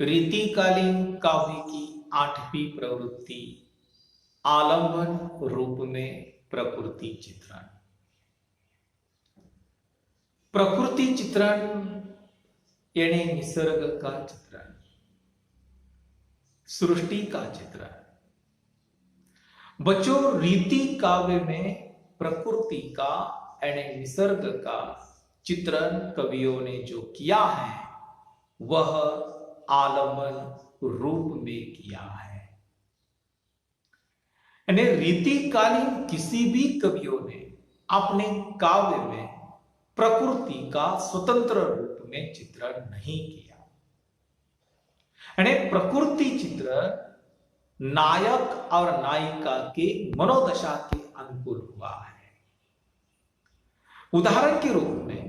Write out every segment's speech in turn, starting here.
रीतिकालीन काव्य की आठवीं प्रवृत्ति आलंबन रूप में प्रकृति चित्रण। प्रकृति चित्रण यानी निसर्ग का चित्रण, सृष्टि का चित्रण। बच्चों, रीति काव्य में प्रकृति का यानी निसर्ग का चित्रण कवियों ने जो किया है वह आलंबन रूप में किया है। यानी रीतिकालीन किसी भी कवियों ने अपने काव्य में प्रकृति का स्वतंत्र रूप में चित्रण नहीं किया। यानी प्रकृति चित्र नायक और नायिका के मनोदशा के अनुकूल हुआ है। उदाहरण के रूप में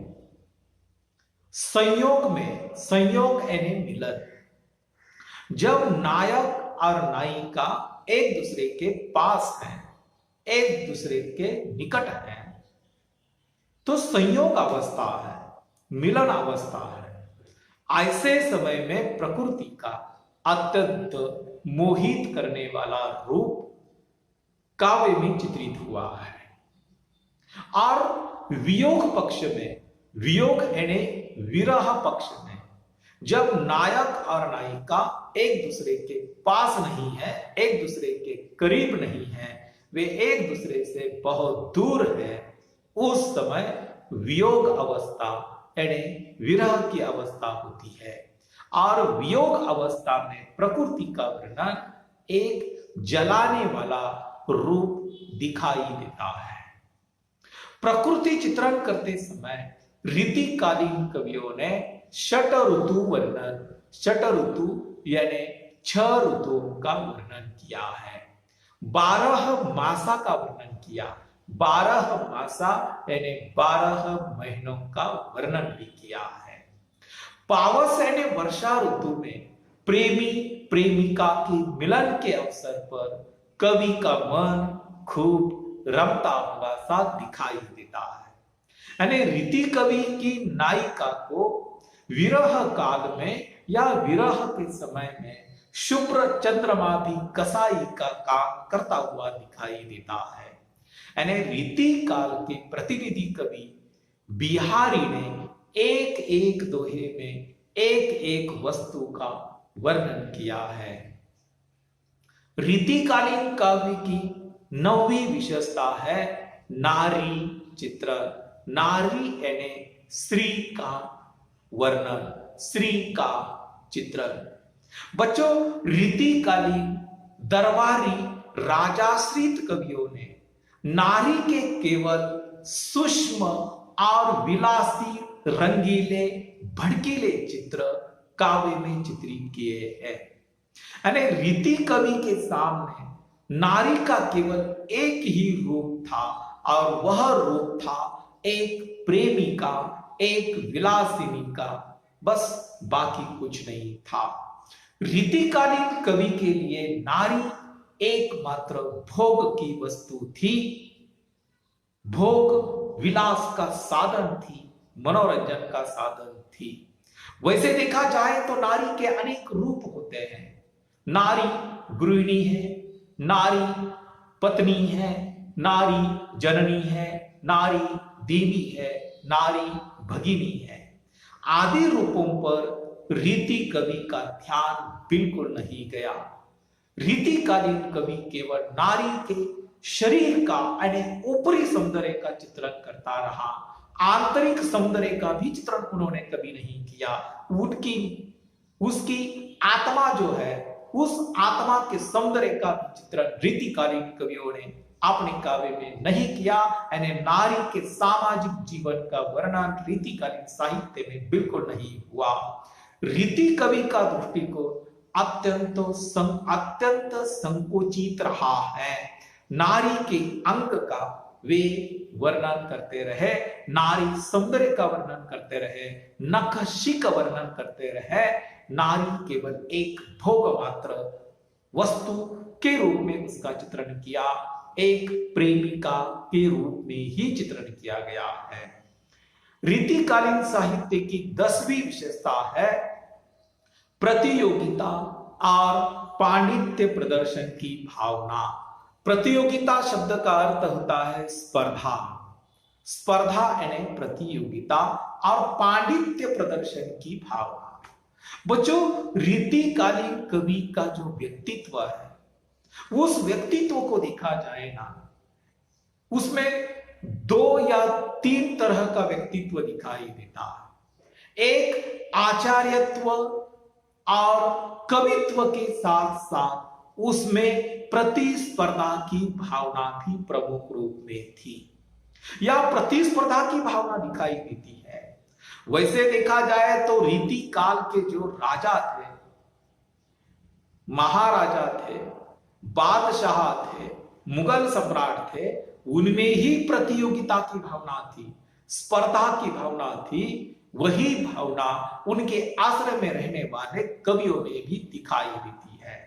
संयोग यानी मिलन, जब नायक और नायिका एक दूसरे के पास हैं, एक दूसरे के निकट हैं, तो संयोग अवस्था है, मिलन अवस्था है। ऐसे समय में प्रकृति का अत्यंत मोहित करने वाला रूप काव्य में चित्रित हुआ है। और वियोग पक्ष में, वियोग यानी विरह पक्ष में, जब नायक और नायिका एक दूसरे के पास नहीं है, एक दूसरे के करीब नहीं है, वे एक दूसरे से बहुत दूर है, उस समय वियोग अवस्था यानी विरह की अवस्था होती है। और वियोग अवस्था में प्रकृति का वर्णन एक जलाने वाला रूप दिखाई देता है। प्रकृति चित्रण करते समय रीतिकालीन कवियों ने षट ऋतु वर्णन, षट ऋतु यानी 6 ऋतुओं का वर्णन किया है। 12 मासा का वर्णन किया, 12 मासा यानी 12 महीनों का वर्णन भी किया है। पावस यानी वर्षा ऋतु में प्रेमी प्रेमिका के मिलन के अवसर पर कवि का मन खूब रमता हुआ सा दिखाई देता है। यानी रीति कवि की नायिका को विरह काल में या विरह के समय में शुभ्र चंद्रमा भी कसाई का काम करता हुआ दिखाई देता है। यानी रीति काल के प्रतिनिधि कवि बिहारी ने एक एक दोहे में एक एक वस्तु का वर्णन किया है। रीतिकालीन काव्य की 9वीं विशेषता है नारी चित्रण। नारी यानी स्त्री का वर्णन, स्त्री का चित्रण। बच्चों, रीतिकालीन दरबारी राजाश्रित कवियों ने नारी के केवल सूक्ष्म और विलासी रंगीले भड़कीले चित्र काव्य में चित्रित किए हैं। यानी रीति कवि के सामने नारी का केवल एक ही रूप था और वह रूप था एक प्रेमी का, एक विलासिनी का, बस बाकी कुछ नहीं था। रीतिकालीन कवि के लिए नारी एकमात्र भोग की वस्तु थी, भोग विलास का साधन थी, मनोरंजन का साधन थी। वैसे देखा जाए तो नारी के अनेक रूप होते हैं। नारी गृहिणी है, नारी पत्नी है, नारी जननी है, नारी देवी है, नारी भगिनी है। आदि रूपों पर रीति कवि का ध्यान बिल्कुल नहीं गया। रीतिकालीन कवि केवल नारी के शरीर का यानी ऊपरी सौंदर्य का चित्रण करता रहा, आंतरिक सौंदर्य का भी चित्रण उन्होंने कभी नहीं किया। उसकी आत्मा जो है, उस आत्मा के सौंदर्य का भी चित्रण रीतिकालीन कवियों ने अपने काव्य में नहीं किया। यानी नारी के सामाजिक जीवन का वर्णन रीतिकालीन साहित्य में बिल्कुल नहीं हुआ। रीति कवि का दृष्टिकोण अत्यंत संकोचित रहा है। नारी के अंग का वे वर्णन करते रहे, नारी सौंदर्य का वर्णन करते रहे, नक्शी का वर्णन करते रहे। नारी केवल एक भोग मात्र वस्तु के रूप में उसका चित्रण किया, एक प्रेमिका के रूप में ही चित्रण किया गया है। रीतिकालीन साहित्य की 10वीं विशेषता है प्रतियोगिता और पांडित्य प्रदर्शन की भावना। प्रतियोगिता शब्द का अर्थ होता है स्पर्धा, स्पर्धा यानी प्रतियोगिता, और पांडित्य प्रदर्शन की भावना। बच्चों, रीतिकालीन कवि का जो व्यक्तित्व है, उस व्यक्तित्व को देखा जाए ना, उसमें 2 या 3 तरह का व्यक्तित्व दिखाई देता है। एक आचार्यत्व और कवित्व के साथ साथ उसमें प्रतिस्पर्धा की भावना भी प्रमुख रूप में थी, या प्रतिस्पर्धा की भावना दिखाई देती है। वैसे देखा जाए तो रीति काल के जो राजा थे, महाराजा थे, बादशाह थे, मुगल सम्राट थे, उनमें ही प्रतियोगिता की भावना थी, स्पर्धा की भावना थी। वही भावना उनके आश्रय में रहने वाले कवियों में भी दिखाई देती है।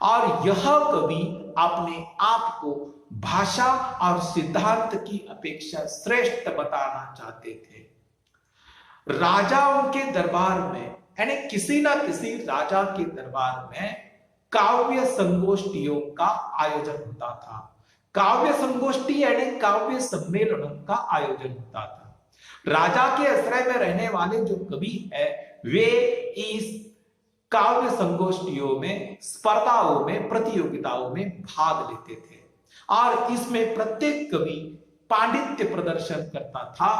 और यह कवि अपने आप को भाषा और सिद्धांत की अपेक्षा श्रेष्ठ बताना चाहते थे। राजाओं के दरबार में, यानी किसी ना किसी राजा के दरबार में काव्य संगोष्ठियों का आयोजन होता था। काव्य संगोष्ठी यानी काव्य सम्मेलनों का आयोजन होता था। राजा के आश्रय में रहने वाले जो कवि है, वे इस काव्य संगोष्ठियों में, स्पर्धाओं में, प्रतियोगिताओं में भाग लेते थे। और इसमें प्रत्येक कवि पांडित्य प्रदर्शन करता था,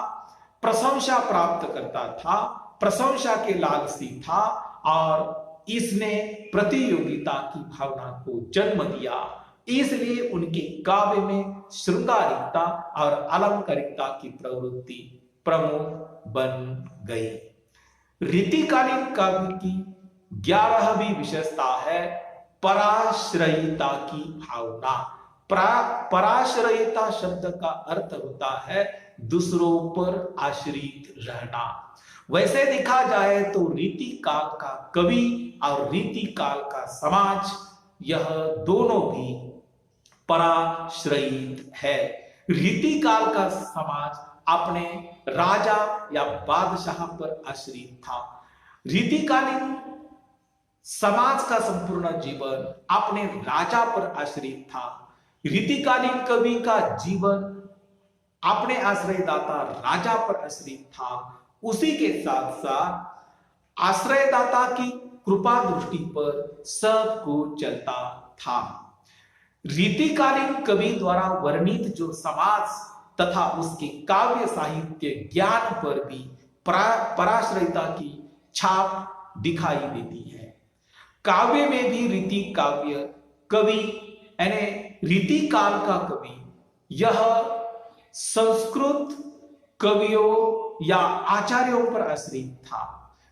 प्रशंसा प्राप्त करता था, प्रशंसा के लालसी था, और इसने प्रतियोगिता की भावना को जन्म दिया। इसलिए उनके काव्य में श्रृंगारिकता और अलंकारिकता की प्रवृत्ति प्रमुख बन गई। रीतिकालीन काव्य की 11वीं विशेषता है पराश्रयिता की भावना। पराश्रयिता शब्द का अर्थ होता है दूसरों पर आश्रित रहना। वैसे देखा जाए तो रीति काल का कवि और रीति काल का समाज, यह दोनों भी पराश्रयित है। रीति काल का समाज अपने राजा या बादशाह पर आश्रित था। रीतिकालीन समाज का संपूर्ण जीवन अपने राजा पर आश्रित था। रीतिकालीन कवि का जीवन अपने आश्रयदाता राजा पर आश्रित था। उसी के साथ साथ आश्रयदाता की कृपा दृष्टि पर सब कुछ चलता था। रीतिकालीन कवि द्वारा वर्णित जो समाज तथा उसके काव्य साहित्य ज्ञान पर भी पराश्रयिता की छाप दिखाई देती है। काव्य में भी रीति काव्य कवि यानी रीति काल का कवि, यह संस्कृत कवियों या आचार्यों पर आश्रित था।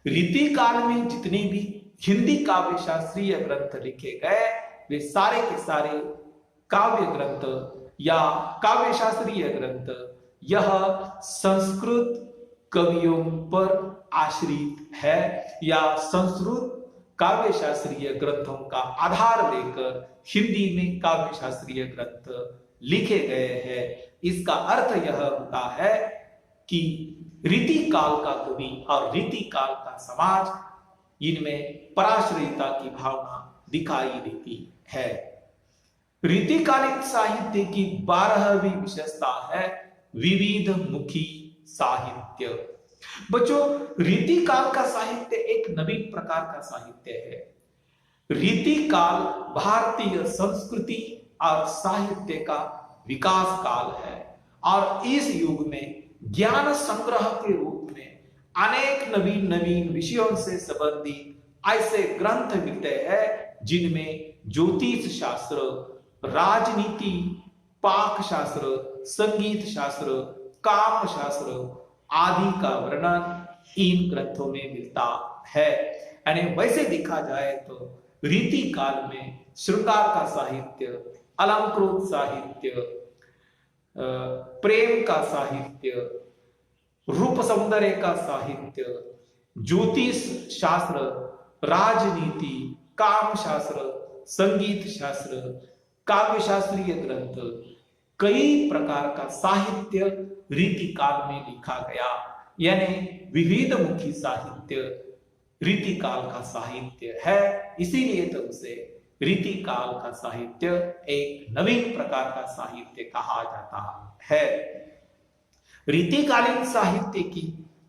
रीति काल में जितने भी हिंदी काव्य शास्त्रीय ग्रंथ लिखे गए, वे सारे के सारे काव्य ग्रंथ या काव्य शास्त्रीय ग्रंथ यह संस्कृत कवियों पर आश्रित है, या संस्कृत काव्य शास्त्रीय ग्रंथों का आधार लेकर हिंदी में काव्य शास्त्रीय ग्रंथ लिखे गए हैं। इसका अर्थ यह होता है कि रीति काल का कवि और रीति काल का समाज, इनमें पराश्रयिता की भावना दिखाई देती है। रीतिकालीन साहित्य की 12वीं विशेषता है विविध मुखी साहित्य। बच्चों, रीति काल का साहित्य एक नवीन प्रकार का साहित्य है। रीति काल भारतीय संस्कृति और साहित्य का विकास काल है, और इस युग में ज्ञान संग्रह के रूप में अनेक नवीन नवीन विषयों से संबंधित ऐसे ग्रंथ मिलते हैं जिनमें ज्योतिष शास्त्र, राजनीति, पाक शास्त्र, संगीत शास्त्र, काम शास्त्र आदि का वर्णन इन ग्रंथों में मिलता है। यानी वैसे देखा जाए तो रीति काल में श्रृंगार का साहित्य, अलंकृत साहित्य, प्रेम का साहित्य, रूप सौंदर्य का साहित्य, ज्योतिष शास्त्र, राजनीति, काम शास्त्र, संगीत शास्त्र, काव्य शास्त्रीय ग्रंथ, कई प्रकार का साहित्य रीति काल में लिखा गया। यानी विविध मुखी साहित्य रीतिकाल का साहित्य है, इसीलिए तो उसे रीतिकाल का साहित्य, एक नवीन प्रकार का साहित्य कहा जाता है। रीतिकालीन साहित्य की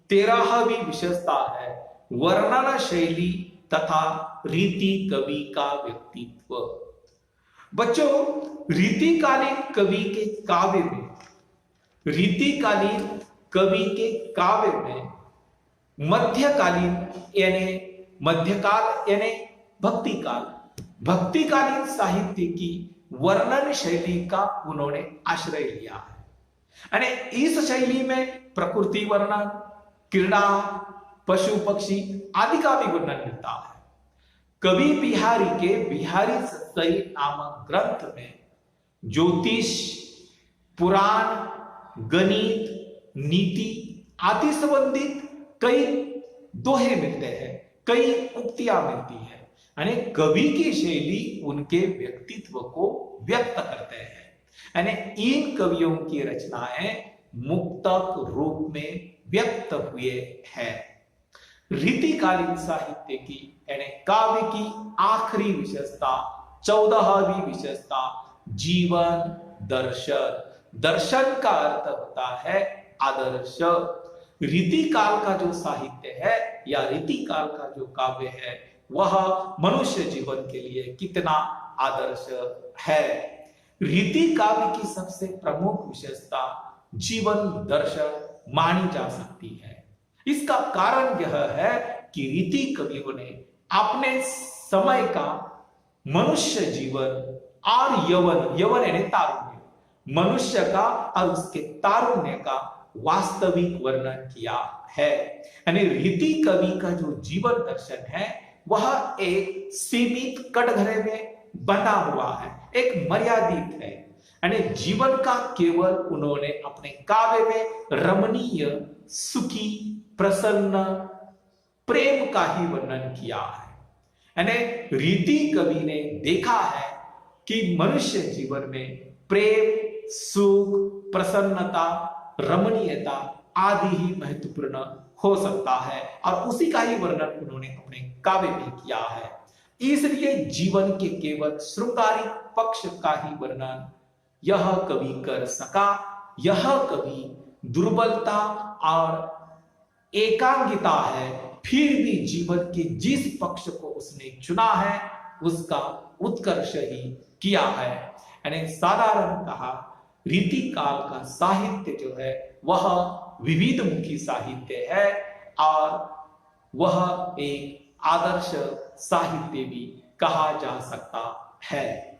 13वीं विशेषता है वर्णन शैली तथा रीति कवि का व्यक्तित्व। बच्चों, रीतिकालीन कवि के काव्य में, रीतिकालीन कवि के काव्य में मध्यकालीन यानी मध्यकाल यानी भक्तिकाल, भक्तिकालीन साहित्य की वर्णन शैली का उन्होंने आश्रय लिया है। यानी इस शैली में प्रकृति वर्णन, क्रीड़ा, पशु पक्षी आदि का भी वर्णन मिलता है। कवि बिहारी के बिहारी सत्सई नामक ग्रंथ में ज्योतिष, पुराण, गणित, नीति आदि संबंधित कई दोहे मिलते हैं, कई उक्तियां मिलती है। यानी कवि की शैली उनके व्यक्तित्व को व्यक्त करते हैं। यानी इन कवियों की रचनाएं मुक्तक रूप में व्यक्त हुए हैं। रीतिकालीन साहित्य की यानी काव्य की आखिरी विशेषता, 14वीं विशेषता जीवन दर्शन। दर्शन का अर्थ होता है आदर्श। रीतिकाल का जो साहित्य है या रीतिकाल का जो काव्य है वह मनुष्य जीवन के लिए कितना आदर्श है। रीति काव्य की सबसे प्रमुख विशेषता जीवन दर्शन मानी जा सकती है। इसका कारण यह है कि रीति कवियों ने अपने समय का मनुष्य जीवन और यवन, यवन यानी तारुण्य, मनुष्य का और उसके तारुण्य का वास्तविक वर्णन किया है। यानी रीति कवि का जो जीवन दर्शन है वह एक सीमित कटघरे में बंधा हुआ है, एक मर्यादित है। यानी जीवन का केवल उन्होंने अपने काव्य में रमणीय, सुखी, प्रसन्न, प्रेम का ही वर्णन किया है। यानी रीति कवि ने देखा है कि मनुष्य जीवन में प्रेम, सुख, प्रसन्नता, रमणीयता आदि ही महत्वपूर्ण हो सकता है और उसी का ही वर्णन उन्होंने अपने काव्य में किया है। इसलिए जीवन के केवल श्रृंगारिक पक्ष का ही वर्णन यह कवि कर सका। यह कवि दुर्बलता और एकांगिता है, फिर भी जीवन के जिस पक्ष को उसने चुना है उसका उत्कर्ष ही किया है। यानी साधारण कहा रीति काल का साहित्य जो है वह विविध मुखी साहित्य है और वह एक आदर्श साहित्य भी कहा जा सकता है।